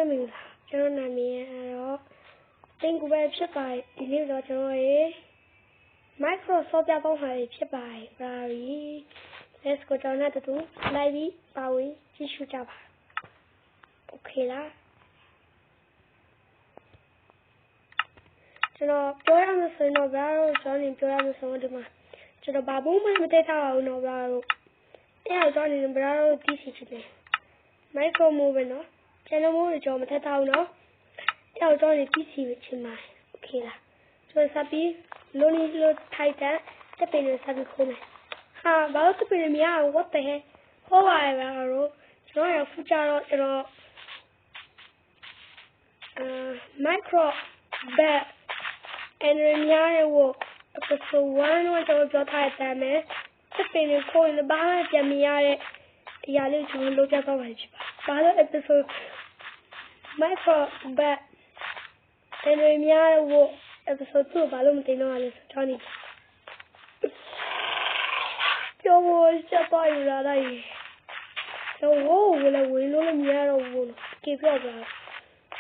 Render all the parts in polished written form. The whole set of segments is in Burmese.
ပဲမင်္ဂလာကျွန်တော်နာမည်ကတော့တင်ကူပဲဖြစ်ပါတယ်ဒီနေ့တော့ကျွန်တော်ရဲ့ Microsoft ပြသုံးထားဖြစ်ပါတယ်ဗျာ Let's go ကျွန်တော်တို့ live ပြီးပါဝင်ကြည့်ရှုကြပါ Okay လားကျွန်တော်ပြောရမယ်ဆိုရင်တော့ဗျာကျွန်တော်ပြောရမယ်ဆိုတော့ဒီမှာကျွန်တော်ဘာမှမတည့်ထားအောင်တော့ဗျာအဲ့တော့ကျွန်တော်ဗျာတီးစီချင်တယ် Micro move နော် channel move ကျွန်တော်မထည့်ထားဘူးနော်အဲ့တော့ကျွန်တော်တီးစီချင်ပါတယ် Okay လားကျွန်တော်စပြီးလိုနီလိုထိုက်တဲ့တက်ပင်တွေစပြီးခိုးမယ်ဟာဘာလို့တက်ပင်တွေမရဘူး what the heck ဟောပါရဲ့ဗျာတို့ကျွန်တော်ရဖူးကြတော့ကျွန်တော်micro bat and remember what episode 1တော့ကျွန်တော်ပြောထားတဲ့အတိုင်းတက်ပင်တွေခိုးရင်ဘာမှပြန်မရတဲ့အရာလေးကျွန်တော်လုပ်ပြသွားပါမယ်ဖြစ်ပါဘာလို့ episode micro bat and remember what episode 2ဘာလို့မတင်တော့လဲဆိုတော့ဒီပြောဖို့ချက်ပါရလာတယ်ကျွန်တော်ဝယ်လို့လည်းမရတော့ဘူးကေပြောပြ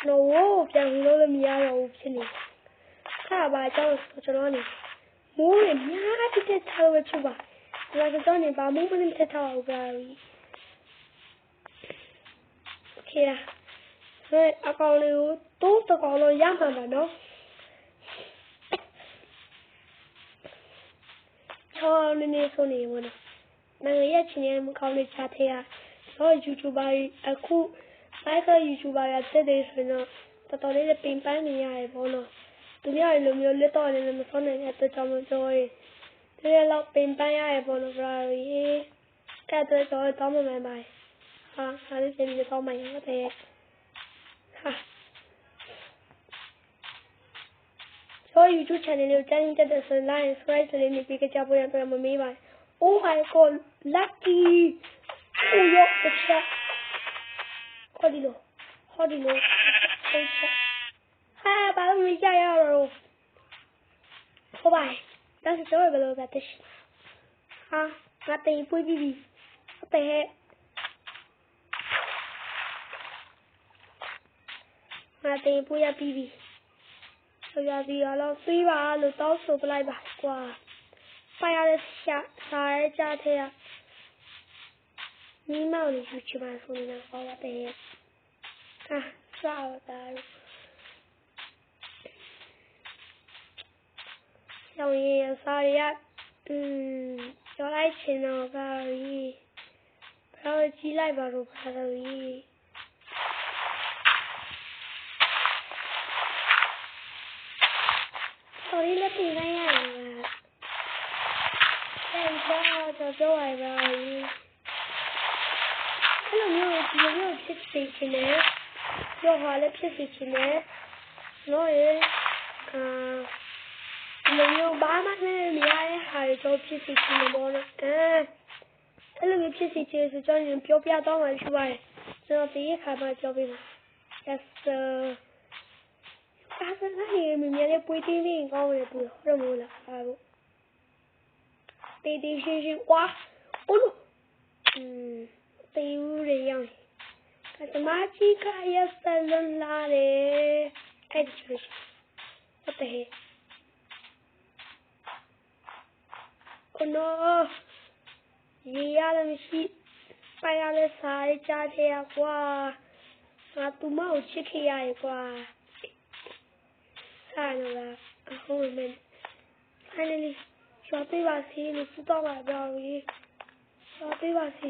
တော့ဝပြန်လို့လည်းမရတော့ဘူးဖြစ်နေခါပါကြောင့်ကျွန်တော်နေမိုးရများတဲ့ထားလို့ဖြစ်ပါဒါကြောင့်နေဘာမှမလုပ်ထထားဘူးဗျာโอเคလားဆိုအကောင်လေးကိုတိုးတကောင်လုံးရမှာပါနော်ချောင်းနေဆိုနေဝင်နိုင်ငံရဲ့ချင်းရဲ့မကောင်းတဲ့ချားထဲကတော့ YouTuber အခုMicro YouTuber ရတဲ့တဲ့ဆိုတော့တော်တော်လေးပင်ပန်းနေရတယ်ပေါ့နော်သူများလိုမျိုးလက်တော့လည်းမစောနိုင်တဲ့အတွက်ကြောင့်မပြောရင်ဒီလောက်ပင်ပန်းရတယ်ပေါ့နော်ဗျာအဲ့တော့တော့တောင်းမှန်ပါဟာအားလေးတင်ပြီးတောင်းမှန်ရတယ်ဟာဆို YouTube channel ကိုကြိုင်းတက်ဆို like subscribe လေးနဲ့ပြီးကြဖို့ရတော့မမေးပါနဲ့ Oh my god lucky oh yo the chat ခေါ်ဒီလိုဟာဘာလို့မကြရတော့ဟုတ်ပါဒါဆိုတော့ဘယ်လိုပဲတက်ဟာငါတင်ပွေးပြီးဟုတ်တယ်ငါတင်ပွေးရပြီးဆိုရပြီးတော့သေးပါလို့တောင်းဆိုပလိုက်ပါကွာဖိုင်ရတဲ့စာရဲကြတဲ့မိမောင်လေးချူပါဆိုနေတာဟောတယ်ဟာစောက်တာကျောင်းရဲ့စာရကျော်လိုက်ချင်တော့ပါပြီဘာလို့ကြီးလိုက်ပါတော့ပါတော့ကြီးsorry လက်တင်လိုက်ရတယ်အဲ့တော့ပြောရပါဘူးအဲ့လိုမျိုးဒီလိုမျိုးဖြစ်စေချင်တယ်ပြောဟာလည်းဖြစ်စေချင်တယ်နော်ရေဒီလိုမျိုးဘာမှမရတဲ့ဟာတွေတော့ဖြစ်စေချင်တယ်ပေါ့နော်အဲ့လိုမျိုးဖြစ်စေချင်ဆိုကျွန်တော်ပြောပြတော့မှရှိပါတယ်ကျွန်တော်ဒီခါမှပြောပြမယ် yesဒါဆိုရင်မြင်ရတဲ့ပွေးတင်းလေးကောင်းတယ်ဘူးဟုတ်လို့လားအဲ့လိုတေးတေးရှင်းရှင်းကွာအိုးလို့တေးဦးရရောကတမချီကရစလွန်လာတယ်အဲ့ဒီလိုဟုတ်တယ်ကိုနော်ရေရလည်းမရှိပိုင်ရလည်းစားကြတဲ့ကွာငါသူမကိုချစ်ခဲ့ရကွာဆိုင်လားအခုမင်း finally ရွာပေးပါစေလို့စတော့ပါတော့ရေရွာပေးပါစေ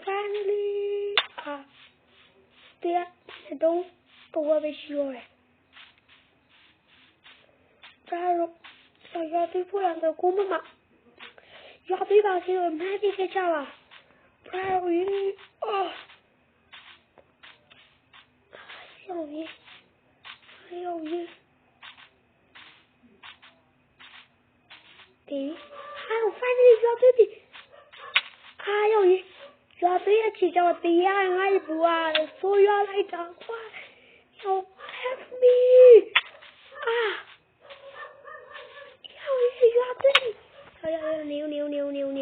finally တရားတော့ပဲရှိရတယ်ဒါတော့ရွာပေးဖို့တော့ကိုမမရွာပေးပါစေလို့မပြေခဲ့ကြပါဘာလို့ယောဂီဒီဟာ finally ရွာပေးပြီဟာယောဂီရွာပေးအချီကြောင့်တရားငါ့ဘူဟာဆိုးရွာလိုက်တာကွာ yo help me ယောဂီရွာပေးနေနေဒါလ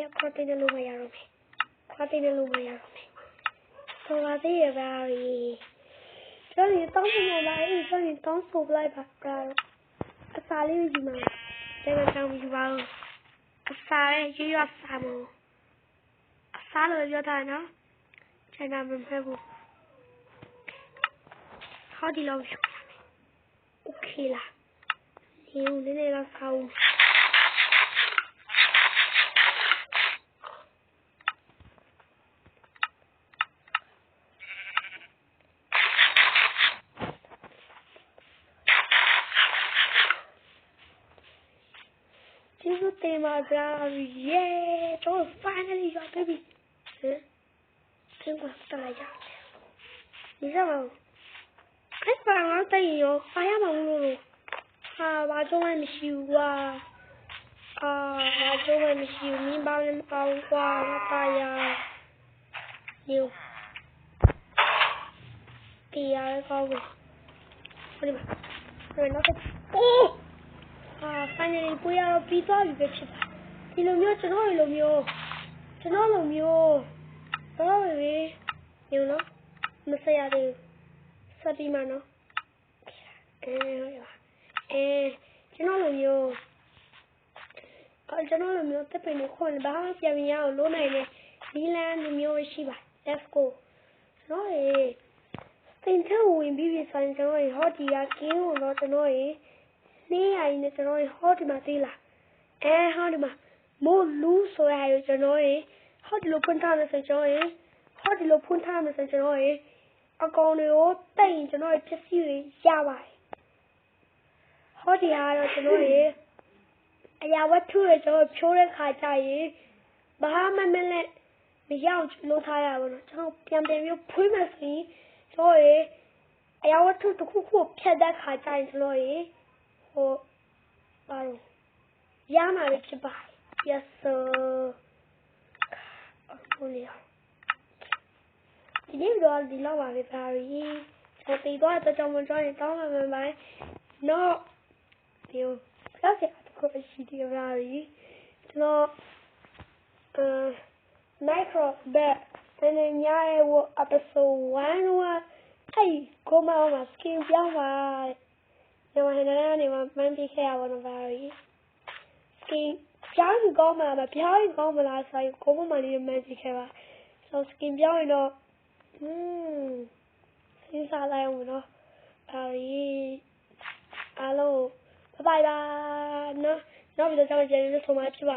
ည်းခေါ်တဲ့လိုမရတော့မယ်ခေါ ဘာသိနေလို့မရတော့မယ်ဆိုပါသေးရဲ့ဗျာကျွန်တော်တောင်းဆိုလိုက်ကျွန်တော်တောင်းဆိုလိုက်ပါအစာလေးယူမှာကျွန်တော်တောင်းယူပါဦးအစာလေးရွစာမို့အစာလို့ပြောတာနော်ကျွန်တော်မဖက်ဘူးဟောဒီလောက်ယူရမယ်โอเคလားဒီဦးလေးလေးတော့ဆောင်းတင်ပါဗျာယေတော့ finally ရောက်ပြီဟင်သင်ကတက်လိုက်ကြဒီစမောအဲ့ပါတော့တိုင်ရောအားရမှာမလို့ဟာဘာကြောင့်မှမရှိဘူးကွာဘာကြောင့်မှမရှိဘူးမင်းဘာလဲမကောင်းကွာမပါရညိုတရားကောင်းဘူးဟိုဒီမှာဟိုနောက်အိုးfinally ပွေရတော့ပြီးသွားပြီပဲဖြစ်တာဒီလိုမျိုးကျွန်တော်လိုမျိုးတော့လေညိုနော်မဆက်ရသေးဘူးဆက်ပြီးမှနော်ဟုတ်ပါကျွန်တော်လိုမျိုးတက်ပင်ကိုခွန်ဘာပြန်ရအောင်လို့နိုင်တယ်ဒီလန်လိုမျိုးရှိပါ let's go ကျွန်တော်ရေသင်ချဝင်ပြီးပြီဆိုရင်ကျွန်တော်ရေဟောဒီကကင်းကိုတော့ကျွန်တော်ရေနေရည်နဲ့ကျွန်တော်ဟောဒီမှာသေးလားဟောဒီမှာမို့လူဆိုရရကျွန်တော်ရေဟောဒီလိုဖွင့်ထားမယ်ဆိုကျွန်တော်ရေဟောဒီလိုဖွင့်ထားမယ်ဆိုကျွန်တော်ရေအကောင်တွေကိုတိတ်ရင်ကျွန်တော်ဖြစ်စီရပါတယ်ဟောဒီကတော့ကျွန်တော်ရေအရာဝတ္ထုတွေကျွန်တော်ဖြိုးတဲ့ခါကျရင်ဘာမှမလဲမရအောင်လို့ထားရပါတော့ကျွန်တော်ပြန်ပြီးဖွင့်မယ်ဆိုရင်ကျွန်တော်ရေအရာဝတ္ထုတစ်ခုခုဖြတ်တဲ့ခါကျရင်ကျွန်တော်ရေဟိုပါတော့ရမှာပဲဖြစ်ပါတယ် yes sir ဟုတ်လေဒီနေ့တော့ဒီလောက်ပါပဲပါရီကျွန်တော်ပြီးတော့ကျွန်တော်ကျွန်တော်တောင်းလာမှာပါနော်ဒီဆက်ဆက်ကိုရှိတယ်ပါရီကျွန်တော်micro bet တနေ့ညရဲ့ episode 1ကအဲ့ကိုမအောင် skin ပြောင်းပါကျွန်တော်ဟိုနေမှာမှန်းပြခဲ့ရပါတော့ပါရီစကင်ပြောင်းကောင်းမှာမပြောင်းကောင်းမလားဆိုရင်ကိုမမလေးမှန်းပြခဲ့ပါဆိုစကင်ပြောင်းရင်တော့စဉ်းစားလိုက်အောင်နော်ပါရီအားလုံးဘိုင်ဘိုင်နော်နောက်ပြီးတော့ကျွန်တော်ကြည့်လို့ဆိုမှဖြစ်ပါ